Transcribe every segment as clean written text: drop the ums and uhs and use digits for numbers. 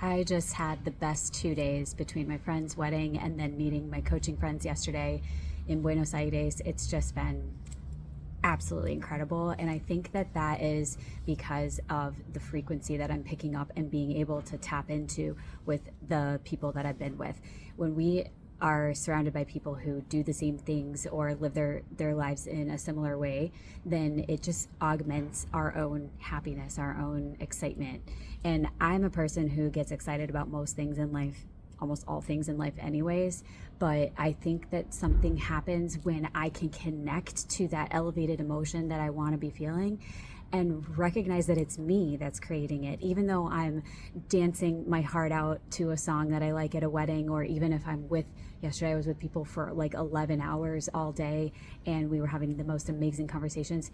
I just had the best 2 days between my friend's wedding and then meeting my coaching friends yesterday in Buenos Aires. It's just been absolutely incredible. And I think that that is because of the frequency that I'm picking up and being able to tap into with the people that I've been with. When we are surrounded by people who do the same things or live their lives in a similar way, then it just augments our own happiness, our own excitement. And I'm a person who gets excited about most things in life, almost all things in life anyways, but I think that something happens when I can connect to that elevated emotion that I want to be feeling and recognize that it's me that's creating it. Even though I'm dancing my heart out to a song that I like at a wedding, or even if yesterday I was with people for like 11 hours all day and we were having the most amazing conversations,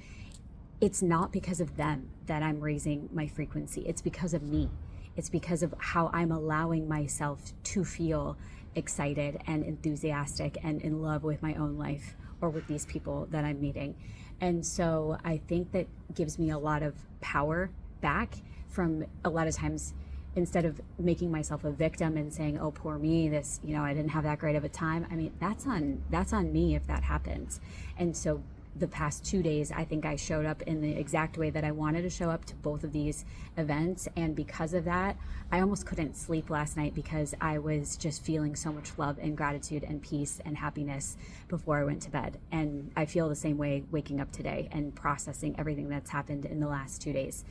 it's not because of them that I'm raising my frequency. It's because of me. It's because of how I'm allowing myself to feel excited and enthusiastic and in love with my own life or with these people that I'm meeting. And so I think that gives me a lot of power back from a lot of times, instead of making myself a victim and saying, oh, poor me, this, I didn't have that great of a time. I mean, that's on me if that happens. And so the past 2 days, I think I showed up in the exact way that I wanted to show up to both of these events. And because of that, I almost couldn't sleep last night because I was just feeling so much love and gratitude and peace and happiness before I went to bed. And I feel the same way waking up today and processing everything that's happened in the last 2 days.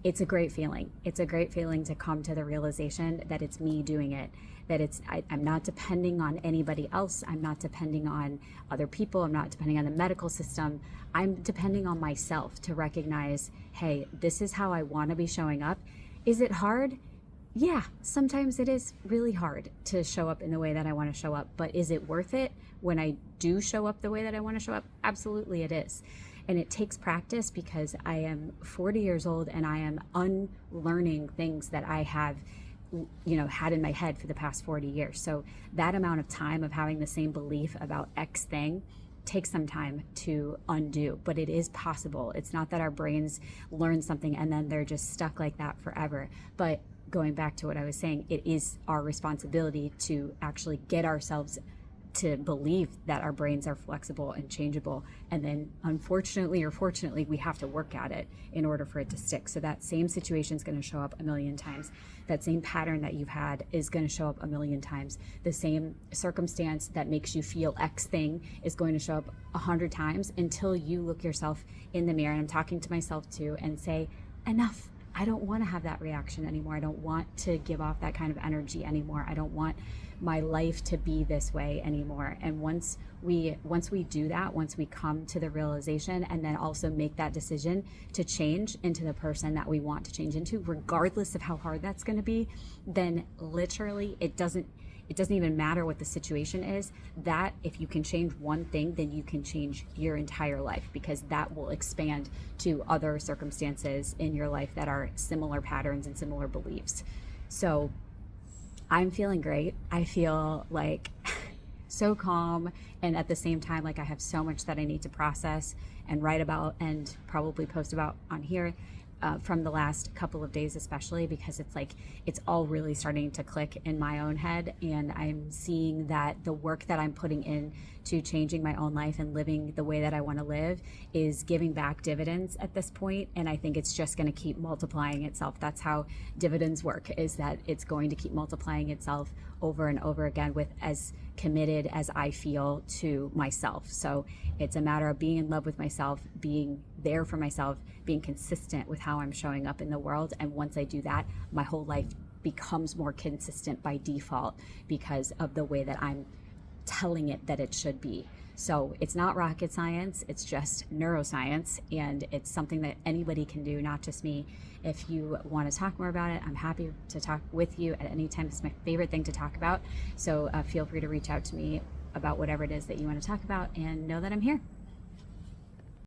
It's a great feeling. It's a great feeling to come to the realization that it's me doing it, that I'm not depending on anybody else. I'm not depending on other people. I'm not depending on the medical system. I'm depending on myself to recognize, hey, this is how I want to be showing up. Is it hard? Yeah, sometimes it is really hard to show up in the way that I want to show up, but is it worth it when I do show up the way that I want to show up? Absolutely it is. And it takes practice because I am 40 years old and I am unlearning things that I have, had in my head for the past 40 years. So that amount of time of having the same belief about X thing takes some time to undo, but it is possible. It's not that our brains learn something and then they're just stuck like that forever. But going back to what I was saying, it is our responsibility to actually get ourselves to believe that our brains are flexible and changeable. And then unfortunately or fortunately, we have to work at it in order for it to stick. So that same situation is going to show up a million times. That same pattern that you've had is going to show up a million times. The same circumstance that makes you feel X thing is going to show up 100 times until you look yourself in the mirror. And I'm talking to myself too and say, enough. I don't want to have that reaction anymore. I don't want to give off that kind of energy anymore. I don't want my life to be this way anymore. And once we do that, once we come to the realization and then also make that decision to change into the person that we want to change into, regardless of how hard that's going to be, then literally it doesn't even matter what the situation is. That if you can change one thing, then you can change your entire life, because that will expand to other circumstances in your life that are similar patterns and similar beliefs. So I'm feeling great. I feel like so calm, and at the same time, like I have so much that I need to process and write about and probably post about on here. From the last couple of days especially, because it's all really starting to click in my own head, and I'm seeing that the work that I'm putting in to changing my own life and living the way that I want to live is giving back dividends at this point, and I think it's just going to keep multiplying itself. That's how dividends work, is that it's going to keep multiplying itself over and over again with as committed as I feel to myself. So it's a matter of being in love with myself, being there for myself, being consistent with how I'm showing up in the world. And once I do that, my whole life becomes more consistent by default because of the way that I'm telling it that it should be. So it's not rocket science, it's just neuroscience, and it's something that anybody can do, not just me. If you want to talk more about it, I'm happy to talk with you at any time. It's my favorite thing to talk about. So feel free to reach out to me about whatever it is that you want to talk about, and know that I'm here.